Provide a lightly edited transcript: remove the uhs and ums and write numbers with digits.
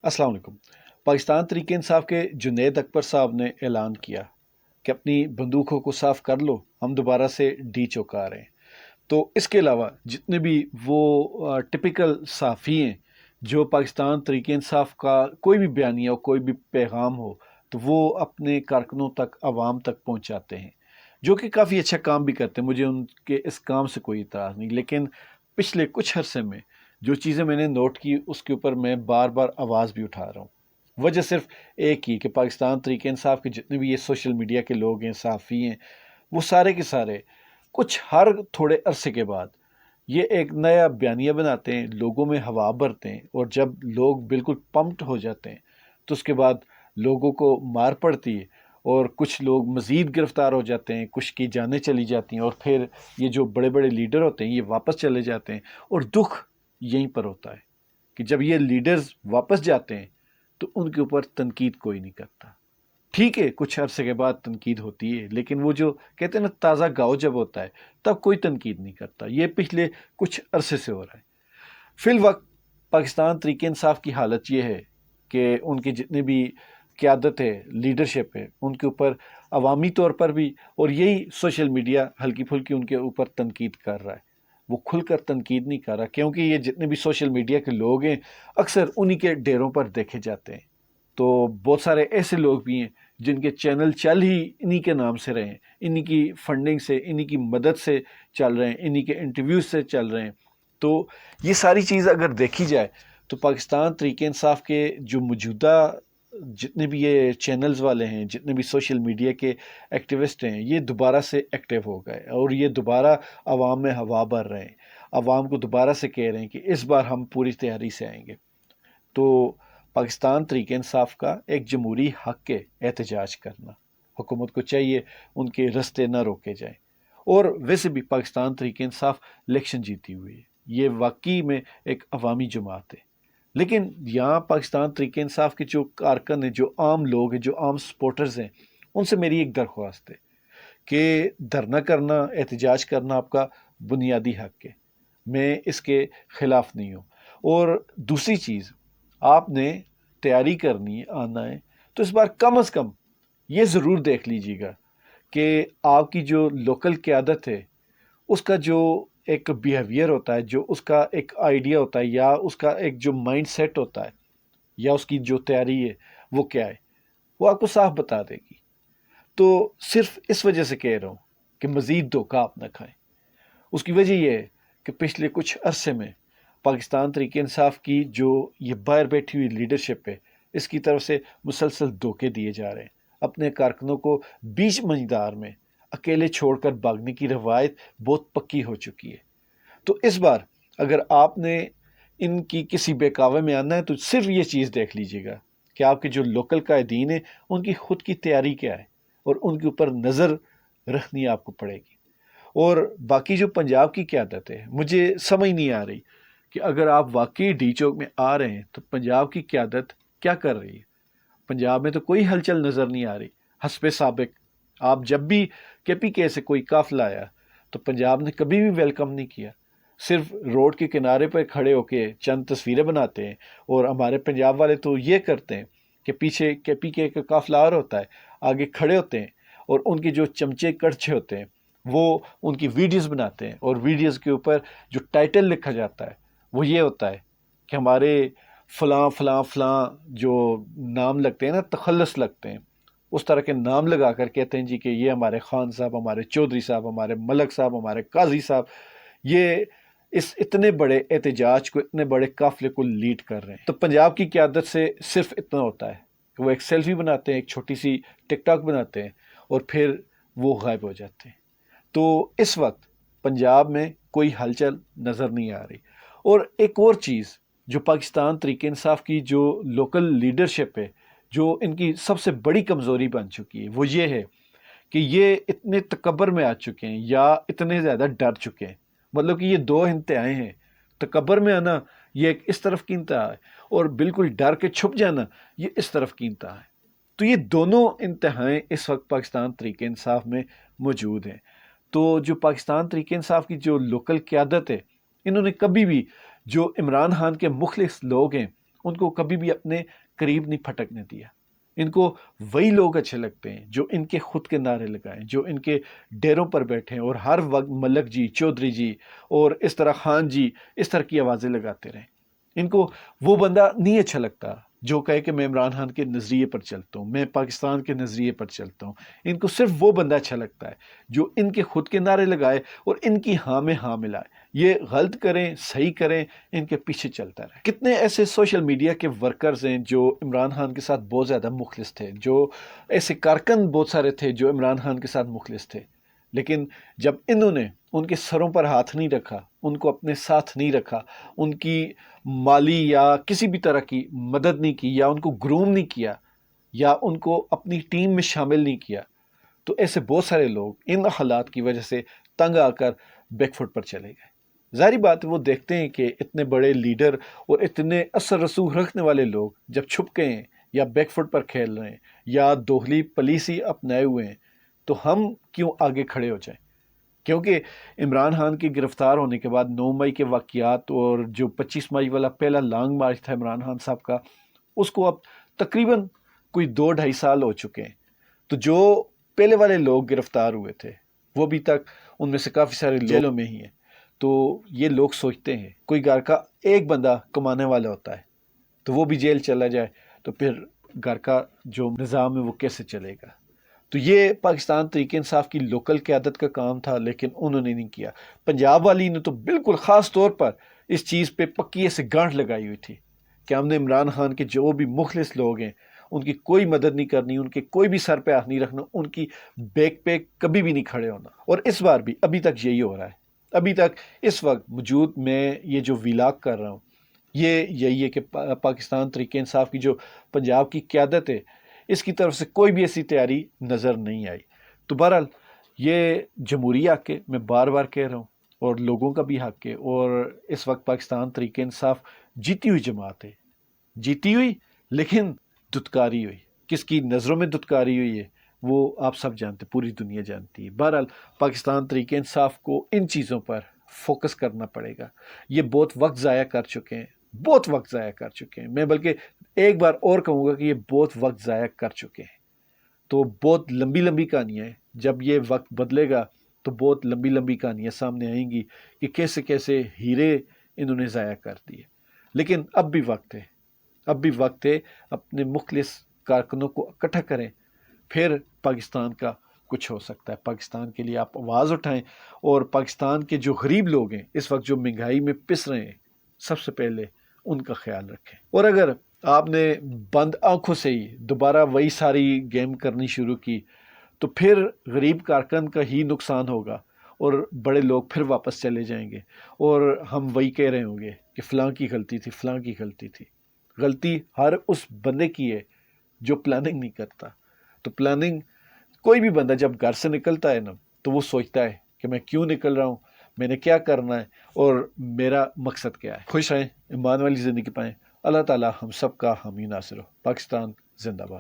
अस्सलाम वालेकुम। पाकिस्तान तरीके इंसाफ के जुनैद अकबर साहब ने ऐलान किया कि अपनी बंदूकों को साफ कर लो, हम दोबारा से डी चौंका रहे हैं। तो इसके अलावा जितने भी वो टिपिकल सहाफ़ी हैं जो पाकिस्तान तरीके इंसाफ का कोई भी बयानिया हो, कोई भी पैगाम हो, तो वो अपने कारकुनों तक, आवाम तक पहुंचाते हैं, जो कि काफ़ी अच्छा काम भी करते हैं। मुझे उनके इस काम से कोई इतराज़ नहीं, लेकिन पिछले कुछ अरसे में जो चीज़ें मैंने नोट की उसके ऊपर मैं बार बार आवाज़ भी उठा रहा हूँ। वजह सिर्फ एक ही कि पाकिस्तान तरीके इंसाफ के जितने भी ये सोशल मीडिया के लोग हैं, सहाफ़ी हैं, वो सारे के सारे कुछ हर थोड़े अरसे के बाद ये एक नया बयानिया बनाते हैं, लोगों में हवा भरते हैं, और जब लोग बिल्कुल पम्प्ड हो जाते हैं तो उसके बाद लोगों को मार पड़ती है और कुछ लोग मज़ीद गिरफ़्तार हो जाते हैं, कुछ की जानें चली जाती हैं, और फिर ये जो बड़े बड़े लीडर होते हैं ये वापस चले जाते हैं। और दुख यहीं पर होता है कि जब ये लीडर्स वापस जाते हैं तो उनके ऊपर तनकीद कोई नहीं करता। ठीक है, कुछ अरसे के बाद तनकीद होती है, लेकिन वो जो कहते हैं ना, ताज़ा गाँव जब होता है तब कोई तनकीद नहीं करता। ये पिछले कुछ अरसे से हो रहा है। फिल वक्त पाकिस्तान तरीके इंसाफ की हालत ये है कि उनके जितने भी क़यादत है, लीडरशिप है, उनके ऊपर अवामी तौर पर भी, और यही सोशल मीडिया हल्की फुल्की उनके ऊपर तनकीद कर रहा है। वो खुलकर तनकीद नहीं कर रहा, क्योंकि ये जितने भी सोशल मीडिया के लोग हैं अक्सर उन्हीं के डेरों पर देखे जाते हैं। तो बहुत सारे ऐसे लोग भी हैं जिनके चैनल चल ही इन्हीं के नाम से रहे हैं, इन्हीं की फंडिंग से, इन्हीं की मदद से चल रहे हैं, इन्हीं के इंटरव्यूज से चल रहे हैं। तो ये सारी चीज़ अगर देखी जाए तो पाकिस्तान तरीके इंसाफ के जो मौजूदा जितने भी ये चैनल्स वाले हैं, जितने भी सोशल मीडिया के एक्टिविस्ट हैं, ये दोबारा से एक्टिव हो गए और ये दोबारा आवाम में हवा भर रहे हैं। आवाम को दोबारा से कह रहे हैं कि इस बार हम पूरी तैयारी से आएंगे। तो पाकिस्तान तरीके इंसाफ का एक जमहूरी हक है एहतजाज करना। हुकूमत को चाहिए उनके रस्ते न रोके जाएं। और वैसे भी पाकिस्तान तरीके इंसाफ इलेक्शन जीती हुई है, ये वाकई में एक अवामी जमात है। लेकिन यहाँ पाकिस्तान तरीके इंसाफ के जो कारकन हैं, जो आम लोग हैं, जो आम सपोर्टर्स हैं, उनसे मेरी एक दरख्वास्त है कि धरना करना, एहतजाज करना आपका बुनियादी हक है। मैं इसके ख़िलाफ़ नहीं हूँ। और दूसरी चीज़, आपने तैयारी करनी है, आना है, तो इस बार कम से कम ये ज़रूर देख लीजिएगा कि आपकी जो लोकल क़यादत है उसका जो एक बिहेवियर होता है, जो उसका एक आइडिया होता है, या उसका एक जो माइंड सेट होता है, या उसकी जो तैयारी है वो क्या है, वो आपको साफ बता देगी। तो सिर्फ इस वजह से कह रहा हूँ कि मज़ीद धोखा आप न खाएं। उसकी वजह यह है कि पिछले कुछ अरसे में पाकिस्तान तरीके इंसाफ की जो ये बाहर बैठी हुई लीडरशिप है, इसकी तरफ से मुसलसल धोखे दिए जा रहे हैं। अपने कारकुनों को बीच मंझदार में अकेले छोड़कर भागने की रवायत बहुत पक्की हो चुकी है। तो इस बार अगर आपने इनकी किसी बहकावे में आना है तो सिर्फ ये चीज़ देख लीजिएगा कि आपके जो लोकल कायदीन है उनकी खुद की तैयारी क्या है, और उनके ऊपर नज़र रखनी आपको पड़ेगी। और बाकी जो पंजाब की क़यादत है, मुझे समझ नहीं आ रही कि अगर आप वाकई डी चौक में आ रहे हैं तो पंजाब की क़यादत क्या कर रही है। पंजाब में तो कोई हलचल नज़र नहीं आ रही। हस्बे साबिक आप जब भी KPK से कोई काफिला आया तो पंजाब ने कभी भी वेलकम नहीं किया। सिर्फ रोड के किनारे पर खड़े होके चंद तस्वीरें बनाते हैं, और हमारे पंजाब वाले तो ये करते हैं कि पीछे KPK का काफिला और होता है, आगे खड़े होते हैं, और उनके जो चमचे कड़छे होते हैं वो उनकी वीडियोस बनाते हैं, और वीडियोस के ऊपर जो टाइटल लिखा जाता है वो ये होता है कि हमारे फ़लाँ फ़लाँ फ़लाँ जो नाम लगते हैं ना, तखल्लुस लगते हैं, उस तरह के नाम लगा कर कहते हैं जी कि ये हमारे खान साहब, हमारे चौधरी साहब, हमारे मलक साहब, हमारे काजी साहब, ये इस इतने बड़े एहतजाज को, इतने बड़े काफिले को लीड कर रहे हैं। तो पंजाब की क़यादत से सिर्फ इतना होता है कि वो एक सेल्फी बनाते हैं, एक छोटी सी टिकटॉक बनाते हैं, और फिर वो गायब हो जाते हैं। तो इस वक्त पंजाब में कोई हलचल नज़र नहीं आ रही। और एक और चीज़ जो पाकिस्तान तरीके इंसाफ की जो लोकल लीडरशिप है, जो इनकी सबसे बड़ी कमज़ोरी बन चुकी है, वो ये है कि ये इतने तकब्बर में आ चुके हैं, या इतने ज़्यादा डर चुके हैं। मतलब कि ये दो इंतहाएं हैं। तकब्बर में आना ये एक इस तरफ की इंतहा है, और बिल्कुल डर के छुप जाना ये इस तरफ की इंतहा है। तो ये दोनों इंतहाएं इस वक्त पाकिस्तान तरीके इंसाफ में मौजूद हैं। तो जो पाकिस्तान तरीके इंसाफ की जो लोकल क़यादत है, इन्होंने कभी भी जो इमरान खान के मुखलिस लोग हैं ان کو کبھی بھی اپنے قریب نہیں پھٹکنے دیا۔ ان کو وہی لوگ اچھے لگتے ہیں جو ان کے خود کے نعرے لگائیں، جو ان کے ڈیروں پر بیٹھیں اور ہر وقت ملک جی، چودھری جی اور اس طرح خان جی اس طرح کی آوازیں لگاتے رہیں۔ ان کو وہ بندہ نہیں اچھا لگتا جو کہے کہ میں عمران خان کے نظریے پر چلتا ہوں، میں پاکستان کے نظریے پر چلتا ہوں۔ ان کو صرف وہ بندہ اچھا لگتا ہے جو ان کے خود کے نعرے لگائے اور ان کی ہاں میں ہاں ملائے۔ یہ غلط کریں صحیح کریں، ان کے پیچھے چلتا رہے۔ کتنے ایسے سوشل میڈیا کے ورکرز ہیں جو عمران خان کے ساتھ بہت زیادہ مخلص تھے، جو ایسے کارکن بہت سارے تھے جو عمران خان کے ساتھ مخلص تھے، لیکن جب انہوں نے ان کے سروں پر ہاتھ نہیں رکھا، ان کو اپنے ساتھ نہیں رکھا، ان کی مالی یا کسی بھی طرح کی مدد نہیں کی، یا ان کو گروم نہیں کیا، یا ان کو اپنی ٹیم میں شامل نہیں کیا، تو ایسے بہت سارے لوگ ان حالات کی وجہ سے تنگ آ کر بیک فٹ پر چلے گئے۔ ظاہری بات ہے وہ دیکھتے ہیں کہ اتنے بڑے لیڈر اور اتنے اثر رسوخ رکھنے والے لوگ جب چھپ گئے ہیں یا بیک فٹ پر کھیل رہے ہیں یا دوغلی پالیسی اپنائے ہوئے ہیں، تو ہم کیوں آگے کھڑے ہو جائیں؟ کیونکہ عمران خان کے گرفتار ہونے کے بعد 9 مئی کے واقعات اور جو 25 مئی والا پہلا لانگ مارچ تھا عمران خان صاحب کا، اس کو اب تقریباً کوئی 2-2.5 سال ہو چکے ہیں۔ تو جو پہلے والے لوگ گرفتار ہوئے تھے وہ ابھی تک ان میں سے کافی سارے جیلوں میں ہی ہیں۔ تو یہ لوگ سوچتے ہیں کوئی گھر کا ایک بندہ کمانے والا ہوتا ہے تو وہ بھی جیل چلا جائے تو پھر گھر کا جو نظام ہے وہ کیسے چلے گا؟ تو یہ پاکستان تحریک انصاف کی لوکل قیادت کا کام تھا، لیکن انہوں نے نہیں کیا۔ پنجاب والی نے تو بالکل خاص طور پر اس چیز پہ پکی سے گانٹھ لگائی ہوئی تھی کہ ہم نے عمران خان کے جو بھی مخلص لوگ ہیں ان کی کوئی مدد نہیں کرنی، ان کے کوئی بھی سر پہ ہاتھ نہیں رکھنا، ان کی بیک پہ کبھی بھی نہیں کھڑے ہونا۔ اور اس بار بھی ابھی تک یہی ہو رہا ہے۔ ابھی تک اس وقت موجود میں یہ جو ویلاگ کر رہا ہوں یہ یہی ہے کہ پاکستان تحریک انصاف کی جو پنجاب کی قیادت ہے اس کی طرف سے کوئی بھی ایسی تیاری نظر نہیں آئی۔ تو بہرحال یہ جمہوری حق ہے، میں بار بار کہہ رہا ہوں، اور لوگوں کا بھی حق ہے، اور اس وقت پاکستان تحریک انصاف جیتی ہوئی جماعت ہے، جیتی ہوئی لیکن دھتکاری ہوئی۔ کس کی نظروں میں دھتکاری ہوئی ہے وہ آپ سب جانتے، پوری دنیا جانتی ہے۔ بہرحال پاکستان تحریک انصاف کو ان چیزوں پر فوکس کرنا پڑے گا۔ یہ بہت وقت ضائع کر چکے ہیں، بہت وقت ضائع کر چکے ہیں۔ میں بلکہ ایک بار اور کہوں گا کہ یہ بہت وقت ضائع کر چکے ہیں۔ تو بہت لمبی لمبی کہانیاں ہیں، جب یہ وقت بدلے گا تو بہت لمبی لمبی کہانیاں سامنے آئیں گی کہ کیسے کیسے ہیرے انہوں نے ضائع کر دیے۔ لیکن اب بھی وقت ہے، اب بھی وقت ہے، اپنے مخلص کارکنوں کو اکٹھا کریں، پھر پاکستان کا کچھ ہو سکتا ہے۔ پاکستان کے لیے آپ آواز اٹھائیں، اور پاکستان کے جو غریب لوگ ہیں اس وقت جو مہنگائی میں پس رہے ہیں سب سے پہلے ان کا خیال رکھیں۔ اور اگر آپ نے بند آنکھوں سے ہی دوبارہ وہی ساری گیم کرنی شروع کی تو پھر غریب کارکن کا ہی نقصان ہوگا، اور بڑے لوگ پھر واپس چلے جائیں گے، اور ہم وہی کہہ رہے ہوں گے کہ فلاں کی غلطی تھی، فلاں کی غلطی تھی۔ غلطی ہر اس بندے کی ہے جو پلاننگ نہیں کرتا۔ تو پلاننگ کوئی بھی بندہ جب گھر سے نکلتا ہے نا تو وہ سوچتا ہے کہ میں کیوں نکل رہا ہوں، میں نے کیا کرنا ہے، اور میرا مقصد کیا ہے۔ خوش رہیں، ایمان والی زندگی پائیں۔ اللہ تعالی ہم سب کا حامی ناصر ہو۔ پاکستان زندہ باد۔